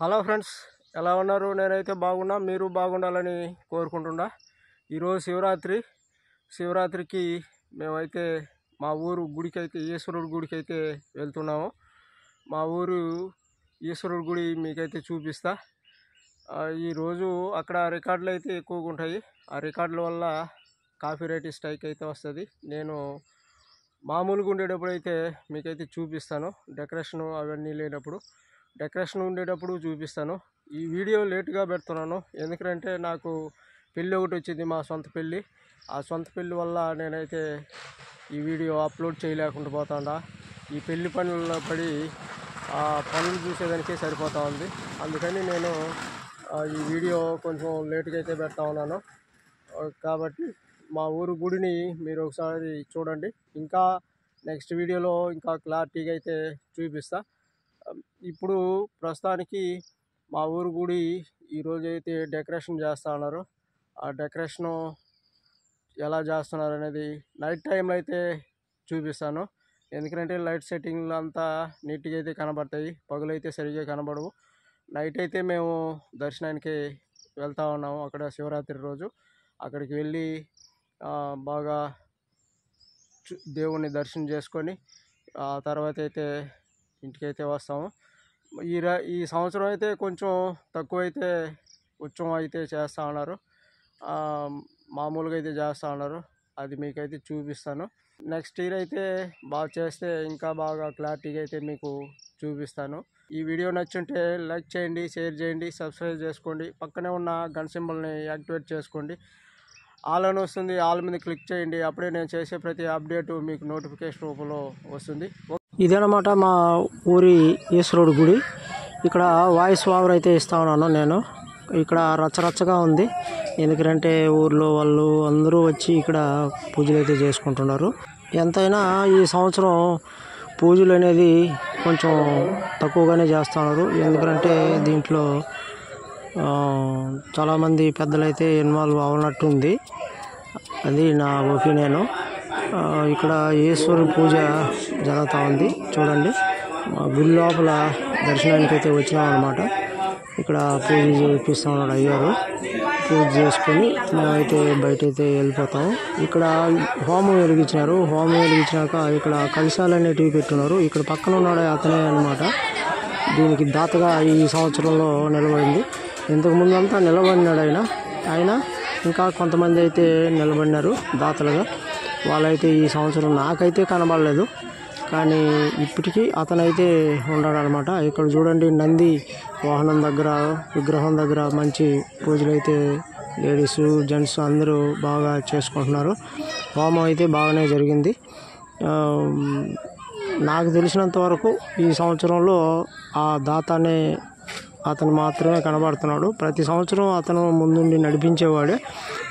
Hello friends, ఎలా ఉన్నారు? నేనైతే బాగున్నా, మీరు బాగుండాలని కోరుకుంటున్నా. ఈరోజు శివరాత్రికి మేమైతే మా ఊరు గుడికి అయితే, ఈశ్వరుడి గుడికి అయితే వెళ్తున్నాము. మా ఊరు ఈశ్వరుడి గుడి మీకైతే చూపిస్తా. ఈరోజు అక్కడ రికార్డులు అయితే ఎక్కువగా ఉంటాయి. ఆ రికార్డుల వల్ల కాపీరైట్ స్ట్రైక్ అయితే వస్తుంది. నేను మామూలుగా ఉండేటప్పుడు అయితే మీకైతే చూపిస్తాను. డెకరేషన్ అవన్నీ లేనప్పుడు, డెకరేషన్ ఉండేటప్పుడు చూపిస్తాను. ఈ వీడియో లేట్గా పెడుతున్నాను, ఎందుకంటే నాకు పెళ్ళి ఒకటి వచ్చింది, మా సొంత పెళ్ళి. ఆ సొంత పెళ్ళి వల్ల నేనైతే ఈ వీడియో అప్లోడ్ చేయలేకుండా పోతాడా. ఈ పెళ్లి పనుల్లో పడి ఆ పనులు చూసేదానికే సరిపోతూ ఉంది. అందుకని నేను ఈ వీడియో కొంచెం లేట్గా అయితే పెడతా ఉన్నాను. కాబట్టి మా ఊరు గుడిని మీరు ఒకసారి చూడండి. ఇంకా నెక్స్ట్ వీడియోలో ఇంకా క్లారిటీగా అయితే చూపిస్తా. ఇప్పుడు ప్రస్తుతానికి మా ఊరు గుడి ఈరోజు అయితే డెకరేషన్ చేస్తూ ఉన్నారు. ఆ డెకరేషను ఎలా చేస్తున్నారు అనేది నైట్ టైంలో అయితే చూపిస్తాను. ఎందుకంటే లైట్ సెట్టింగ్లు అంతా నీట్గా అయితే కనబడతాయి, పగులైతే సరిగ్గా కనబడవు. నైట్ అయితే మేము దర్శనానికి వెళ్తూ ఉన్నాము. అక్కడ శివరాత్రి రోజు అక్కడికి వెళ్ళి బాగా దేవుణ్ణి దర్శనం చేసుకొని ఆ తర్వాత అయితే ఇంటికైతే వస్తాము. ఈ సంవత్సరం అయితే కొంచెం తక్కువైతే ఉత్సవం అయితే చేస్తూ ఉన్నారు, మామూలుగా అయితే చేస్తూ ఉన్నారు. అది మీకైతే చూపిస్తాను. నెక్స్ట్ ఇయర్ అయితే బాగా చేస్తే ఇంకా బాగా క్లారిటీగా అయితే మీకు చూపిస్తాను. ఈ వీడియో నచ్చుంటే లైక్ చేయండి, షేర్ చేయండి, సబ్స్క్రైబ్ చేసుకోండి. పక్కనే ఉన్న గన్ సింబల్ని యాక్టివేట్ చేసుకోండి. ఆల్ అని వస్తుంది, ఆల్ మీద క్లిక్ చేయండి. అప్పుడే నేను చేసే ప్రతి అప్డేటు మీకు నోటిఫికేషన్ రూపంలో వస్తుంది. ఇదేనమాట మా ఊరి ఈశ్వరుడు గుడి. ఇక్కడ వాయిస్ ఓవర్ అయితే ఇస్తా ఉన్నాను నేను. ఇక్కడ రచ్చరచ్చగా ఉంది, ఎందుకంటే ఊర్లో వాళ్ళు అందరూ వచ్చి ఇక్కడ పూజలు అయితే చేసుకుంటున్నారు. ఎంతైనా ఈ సంవత్సరం పూజలు అనేది కొంచెం తక్కువగానే చేస్తున్నారు. ఎందుకంటే దీంట్లో చాలామంది పెద్దలైతే ఇన్వాల్వ్ అవునట్టుంది, అది నా ఒపీనియను. ఇక్కడ ఈశ్వరుని పూజ జరుగుతూ ఉంది, చూడండి. గుడి లోపల దర్శనానికి అయితే వచ్చినాం అనమాట. ఇక్కడ పూజ చేపిస్తూ ఉన్నాడు అయ్యారు. పూజ చేసుకొని మేమైతే బయట అయితే వెళ్ళిపోతాం. ఇక్కడ హోమం వెలిగించినారు. హోమం వెలిగించినాక ఇక్కడ కలశాలు అనేటివి పెట్టున్నారు. ఇక్కడ పక్కన ఉన్నాడు అతనే అనమాట దీనికి దాతగా ఈ సంవత్సరంలో నిలబడింది. ఇంతకుముందు అంతా నిలబడినాడు ఆయన ఇంకా కొంతమంది అయితే నిలబడినారు దాతలుగా. వాళ్ళైతే ఈ సంవత్సరం నాకైతే కనబడలేదు, కానీ ఇప్పటికీ అతనైతే ఉన్నాడనమాట. ఇక్కడ చూడండి, నంది వాహనం దగ్గర, విగ్రహం దగ్గర మంచి పూజలు అయితే లేడీస్ జెంట్స్ అందరూ బాగా చేసుకుంటున్నారు. హోమం అయితే బాగానే జరిగింది. నాకు తెలిసినంత వరకు ఈ సంవత్సరంలో ఆ దాత అనే అతను మాత్రమే కనబడుతున్నాడు. ప్రతి సంవత్సరం అతను ముందుండి నడిపించేవాడే,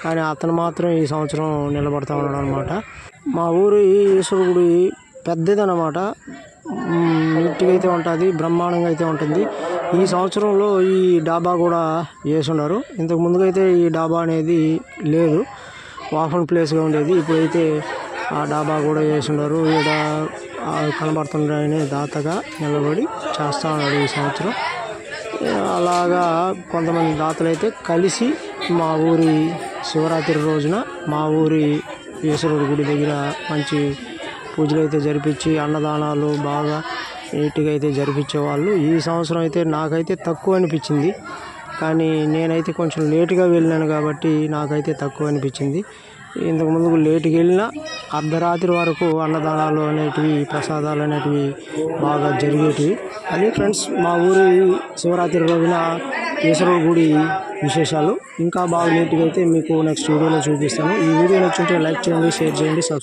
కానీ అతను మాత్రం ఈ సంవత్సరం నిలబడతా ఉన్నాడు అనమాట. మా ఊరు ఈశ్వరుడు గుడి పెద్దదనమాట, నీట్గా అయితే ఉంటుంది, బ్రహ్మాండంగా అయితే ఉంటుంది. ఈ సంవత్సరంలో ఈ డాబా కూడా వేసున్నారు. ఇంతకు ముందుగా అయితే ఈ డాబా అనేది లేదు, ఓపెన్ ప్లేస్గా ఉండేది. ఇప్పుడైతే ఆ డాబా కూడా వేసున్నారు. ఈడ కనబడుతున్నాయని దాతగా నిలబడి చేస్తూ ఉన్నాడు ఈ సంవత్సరం. అలాగా కొంతమంది దాతలు అయితే కలిసి మా ఊరి శివరాత్రి రోజున మా ఊరి ఈశ్వరుడి గుడి దగ్గర మంచి పూజలు అయితే జరిపించి అన్నదానాలు బాగా నీట్గా అయితే జరిపించేవాళ్ళు. ఈ సంవత్సరం అయితే నాకైతే తక్కువ అనిపించింది, కానీ నేనైతే కొంచెం లేటుగా వెళ్ళినాను కాబట్టి నాకైతే తక్కువ అనిపించింది. ఇంతకు ముందుకు లేటుగా వెళ్ళినా అర్ధరాత్రి వరకు అన్నదానాలు అనేటివి, ప్రసాదాలు అనేటివి బాగా జరిగేటివి. అది ఫ్రెండ్స్ మా ఊరి శివరాత్రి రోజున ఈశ్వరుడి గుడి విశేషాలు. ఇంకా బాగా నీట్గా అయితే మీకు నెక్స్ట్ వీడియోలో చూపిస్తాను. ఈ వీడియో నచ్చుంటే లైక్ చేయండి, షేర్ చేయండి, సబ్స్క్రైబ్